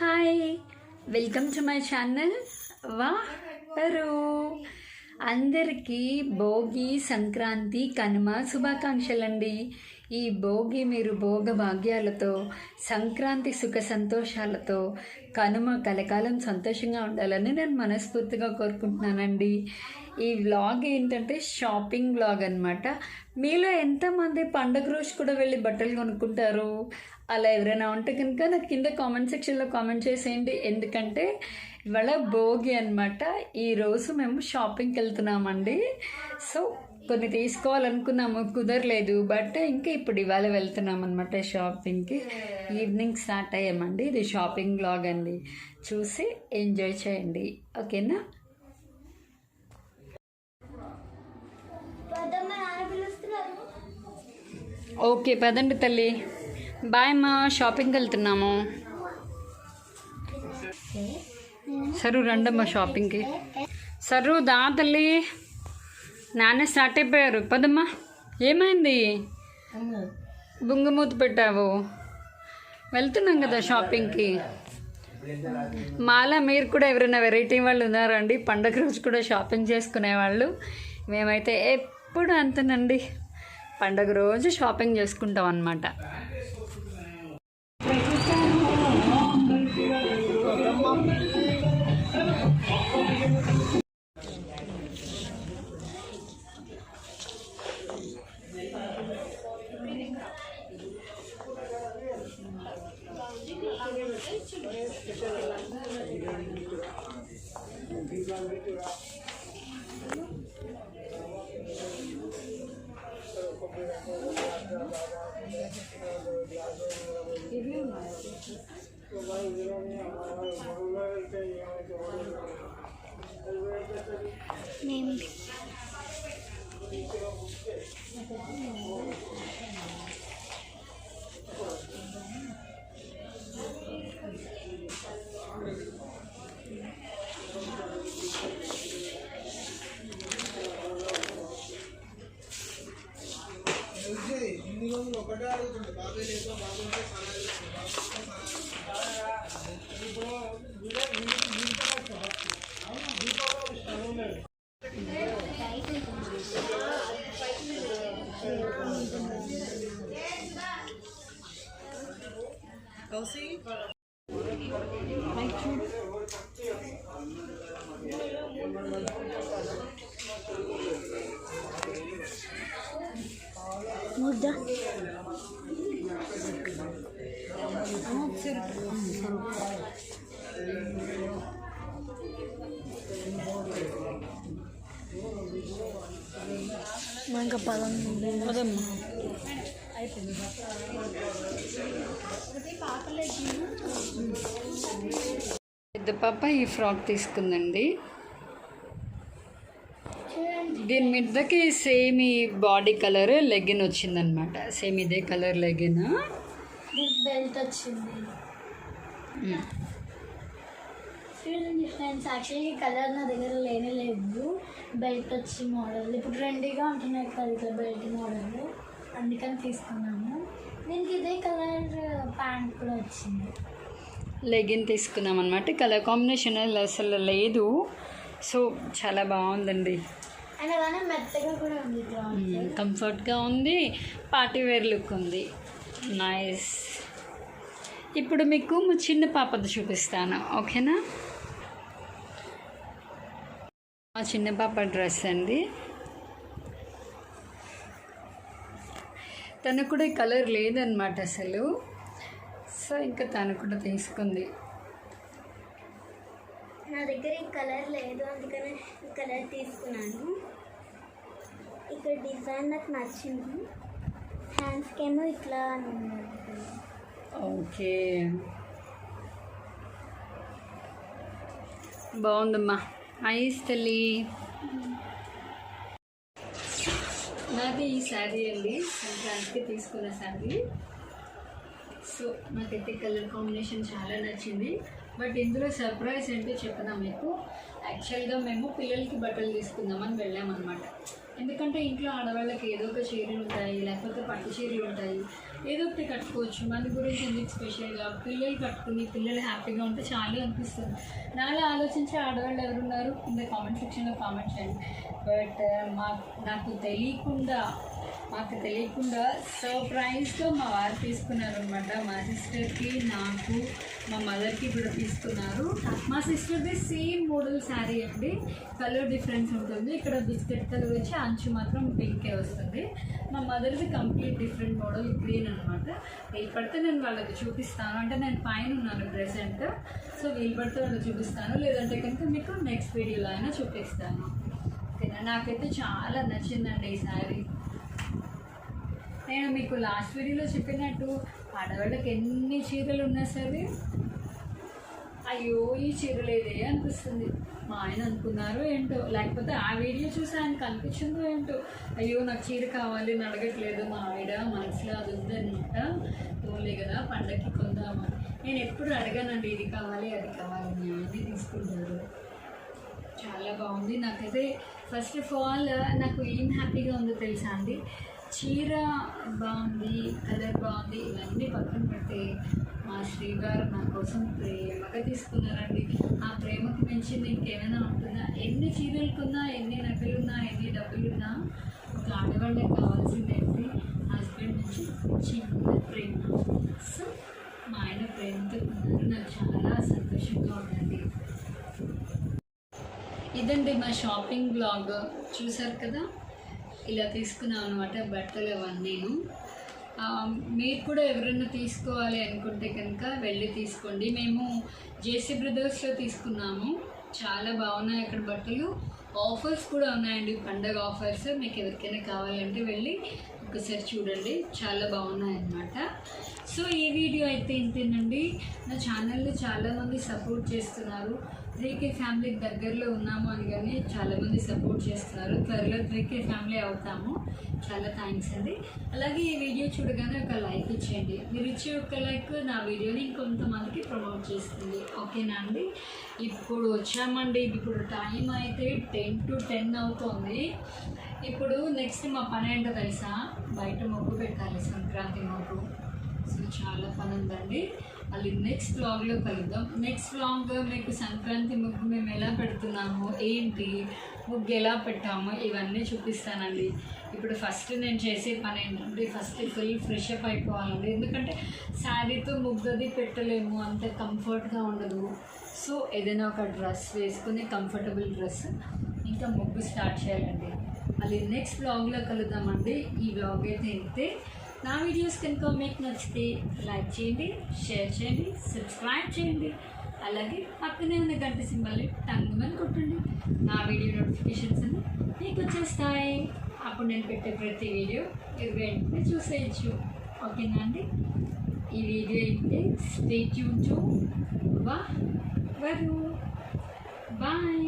Hi, welcome to my channel వారు. అందరికీ భోగి, సంక్రాంతి, కనుమ శుభాకాంక్షలండి. ఈ భోగి మీరు భోగ భాగ్యాలతో, సంక్రాంతి సుఖ సంతోషాలతో, కనుమ కలకాలం సంతోషంగా ఉండాలని నేను మనస్ఫూర్తిగా కోరుకుంటున్నానండి. ఈ వ్లాగ్ ఏంటంటే షాపింగ్ వ్లాగ్ అనమాట. మీలో ఎంతమంది పండుగ రోజు కూడా వెళ్ళి బట్టలు కొనుక్కుంటారు? అలా ఎవరైనా ఉంటే కనుక నాకు కింద కామెంట్ సెక్షన్లో కామెంట్ చేసేయండి. ఎందుకంటే ఇవాళ భోగి అనమాట. ఈరోజు మేము షాపింగ్కి వెళ్తున్నామండి. సో కొన్ని తీసుకోవాలనుకున్నాము, కుదరలేదు. బట్ ఇంకా ఇప్పుడు ఇవాళ వెళ్తున్నాం అనమాట షాపింగ్కి. ఈవినింగ్ స్టార్ట్ అయ్యామండి. ఇది షాపింగ్ వ్లాగ్ అండి, చూసి ఎంజాయ్ చేయండి. ఓకేనా? ఓకే పదండి తల్లి. బాయ్ అమ్మా, షాపింగ్కి వెళ్తున్నాము. సరు రండమ్మా షాపింగ్కి. సరు దా తల్లి, నాన్న స్టార్ట్ అయిపోయారు. పదమ్మా. ఏమైంది? బుంగమూత పెట్టావు. వెళ్తున్నాం కదా షాపింగ్కి. మాలా మీరు కూడా ఎవరైనా వెరైటీ వాళ్ళు ఉన్నారండి పండగ రోజు కూడా షాపింగ్ చేసుకునేవాళ్ళు? మేమైతే ఎప్పుడు అంతేనండి, పండగ రోజు షాపింగ్ చేసుకుంటాం అన్నమాట. ముద్ద ఇంకా పదమ్మా. పెద్ద పాప ఈ ఫ్రాక్ తీసుకుందండి. దీని మీదకి సేమ్ ఈ బాడీ కలర్ లెగిన్ వచ్చిందనమాట. సేమ్ ఇదే కలర్ లెగిన్. బెల్ట్ వచ్చింది. ఫ్రెండ్స్ యాక్చువల్లీ కలర్ నా దగ్గర లేనే లేదు. బెల్ట్ వచ్చి మోడల్ ఇప్పుడు ట్రెండీగా ఉంటున్నాయి కదా ఇట్లా బెల్ట్ మోడల్, అందుకని తీసుకున్నాము. దీనికి ఇదే కలర్ ప్యాంట్ కూడా వచ్చింది. లెగిన్ తీసుకున్నాం అనమాట. కలర్ కాంబినేషన్ అసలు లేదు. సో చాలా బాగుందండి. అయినా మెత్తగా కూడా ఉంది, కంఫర్ట్గా ఉంది, పార్టీ వేర్ లుక్ ఉంది. నైస్. ఇప్పుడు మీకు చిన్న పాపది చూపిస్తాను, ఓకేనా? మా చిన్న పాప డ్రెస్ అండి. తను కూడా ఈ కలర్ లేదనమాట అసలు. సో ఇంకా తను కూడా తీసుకుంది. నా దగ్గర ఈ కలర్ లేదు, అందుకని ఈ కలర్ తీసుకున్నాను. ఇక్కడ డిజైన్ నాకు నచ్చింది. హ్యాండ్స్కి ఏమో ఇట్లా ఓకే, బాగుందమ్మా. ఐస్ తల్లి. నాది ఈ శారీ అండి, సంక్రాంతికి తీసుకున్న శారీ. సో నాకైతే కలర్ కాంబినేషన్ చాలా నచ్చింది. బట్ ఇందులో సర్ప్రైజ్ ఏంటో చెప్పనా మీకు. యాక్చువల్గా మేము పిల్లలకి బట్టలు తీసుకుందామని వెళ్ళామన్నమాట. ఎందుకంటే ఇంట్లో ఆడవాళ్ళకి ఏదో ఒక చీరలు ఉంటాయి, లేకపోతే పట్టు చీరలు ఉంటాయి, ఏదో ఒకటి కట్టుకోవచ్చు. మన గురించి ఎందుకు స్పెషల్గా పిల్లలు కట్టుకుని పిల్లలు హ్యాపీగా ఉంటే చాలు అనిపిస్తుంది. నాలో ఆలోచించే ఆడవాళ్ళు ఎవరున్నారు కింద కామెంట్ సెక్షన్లో కామెంట్ చేయండి. బట్ మాకు తెలియకుండా సర్ప్రైజ్గా మా వారు తీసుకున్నారు అనమాట. మా సిస్టర్కి, నాకు, మా మదర్కి కూడా తీసుకున్నారు. మా సిస్టర్ది సేమ్ మోడల్ శారీ అండి, కలర్ డిఫరెన్స్ ఉంటుంది. ఇక్కడ బిస్కెట్ కలర్ వచ్చి అంచు మాత్రం పింకే వస్తుంది. మా మదర్ది కంప్లీట్ డిఫరెంట్ మోడల్ గ్రీన్ అనమాట. వీలు పడితే నేను వాళ్ళకి చూపిస్తాను, అంటే నేను పైన ఉన్నాను ప్రెసెంట్. సో వీలు పడితే వాళ్ళకి చూపిస్తాను, లేదంటే కనుక మీకు నెక్స్ట్ వీడియోలో అయినా చూపిస్తాను. ఓకేనా? నాకైతే చాలా నచ్చిందండి ఈ శారీ. నేను మీకు లాస్ట్ వీడియోలో చెప్పినట్టు ఆడవాళ్ళకి ఎన్ని చీరలు ఉన్నా సరే అయ్యో ఈ చీర లేదే అనిపిస్తుంది. మా ఆయన అనుకున్నారో ఏంటో, లేకపోతే ఆ వీడియో చూసి ఆయనకు అనిపించిందో ఏంటో, అయ్యో నాకు చీర కావాలి అని అడగట్లేదు. మా ఆవిడ మనసులో అది ఉందన్నమాట, తోలే కదా పండగకి కొందామని. నేను ఎప్పుడు అడగానండి ఇది కావాలి అది కావాలి, అన్నీ తీసుకుంటారు. చాలా బాగుంది. నాకైతే ఫస్ట్ ఆఫ్ ఆల్ నాకు ఏం హ్యాపీగా ఉందో తెలుసా అండి, చీర బాగుంది, కలర్ బాగుంది, ఇవన్నీ పక్కన పెడితే మా శ్రీగారు నా కోసం ప్రేమగా తీసుకున్నారండి. ఆ ప్రేమకు మించింది ఇంకేమైనా ఉంటుందా? ఎన్ని చీరలు కొన్నా, ఎన్ని నగలున్నా, ఎన్ని డబ్బులున్నా ఒక ఆడవాళ్ళకి కావాల్సింది ఏంటి? హస్బెండ్ నుంచి చిన్న ప్రేమ. సో మా ఆయన ప్రేమతో కొన్నారు, నాకు చాలా సంతోషంగా ఉందండి. ఇదండి మా షాపింగ్ బ్లాగ్. చూసారు కదా, ఇలా తీసుకున్నాం అనమాట బట్టలు అవన్నీను. మీరు కూడా ఎవరైనా తీసుకోవాలి అనుకుంటే కనుక వెళ్ళి తీసుకోండి. మేము జేసీ బ్రదర్స్లో తీసుకున్నాము, చాలా బాగున్నాయి అక్కడ బట్టలు. ఆఫర్స్ కూడా ఉన్నాయండి, పండగ ఆఫర్స్. మీకు ఎవరికైనా కావాలంటే వెళ్ళి ఒకసారి చూడండి, చాలా బాగున్నాయి అన్నమాట. సో ఈ వీడియో అయితే ఇంతేనండి. నా ఛానల్ని చాలామంది సపోర్ట్ చేస్తున్నారు. 3K ఫ్యామిలీకి దగ్గరలో ఉన్నాము అని కానీ చాలామంది సపోర్ట్ చేస్తున్నారు. త్వరలో 3K ఫ్యామిలీ అవుతాము. చాలా థ్యాంక్స్ అండి. అలాగే ఈ వీడియో చూడగానే ఒక లైక్ ఇచ్చేయండి. మీరు ఇచ్చే ఒక లైక్ నా వీడియోని ఇంకొంతమందికి ప్రమోట్ చేస్తుంది. ఓకేనా అండి? ఇప్పుడు వచ్చామండి, ఇప్పుడు టైం అయితే 10 to 10 అవుతుంది. ఇప్పుడు నెక్స్ట్ మా పని ఏంటో తెలుసా, బయట మొగ్గు పెట్టాలి, సంక్రాంతి మొగ్గు. సో చాలా పని ఉందండి. మళ్ళీ నెక్స్ట్ వ్లాగ్లో కలుద్దాం. నెక్స్ట్ వ్లాగ్ మీకు సంక్రాంతి ముగ్గు మేము ఎలా పెడుతున్నాము, ఏంటి ముగ్గు ఎలా పెట్టాము, ఇవన్నీ చూపిస్తానండి. ఇప్పుడు ఫస్ట్ నేను చేసే పని ఏంటంటే, ఫస్ట్ ఫుల్ ఫ్రెష్ అప్ అయిపోవాలండి. ఎందుకంటే శారీతో ముగ్గది పెట్టలేము, అంత కంఫర్ట్గా ఉండదు. సో ఏదైనా ఒక డ్రెస్ వేసుకుని, కంఫర్టబుల్ డ్రెస్, ఇంకా ముగ్గు స్టార్ట్ చేయాలండి. మళ్ళీ నెక్స్ట్ వ్లాగ్లో కలుద్దామండి. ఈ వ్లాగ్ అయితే ఇంతే. నా వీడియోస్ కనుక మీకు నచ్చితే లైక్ చేయండి, షేర్ చేయండి, సబ్స్క్రైబ్ చేయండి. అలాగే పక్కనే ఉన్న గంట సింబల్ని టంగుమని కొట్టండి. నా వీడియో నోటిఫికేషన్స్ అన్ని మీకు వచ్చేస్తాయి. అప్పుడు నేను పెట్టే ప్రతి వీడియో మీరు వెంటనే చూసేయచ్చు. ఓకేనా అండి? ఈ వీడియో అయితే స్టే ట్యూన్ టు వరు. బాయ్.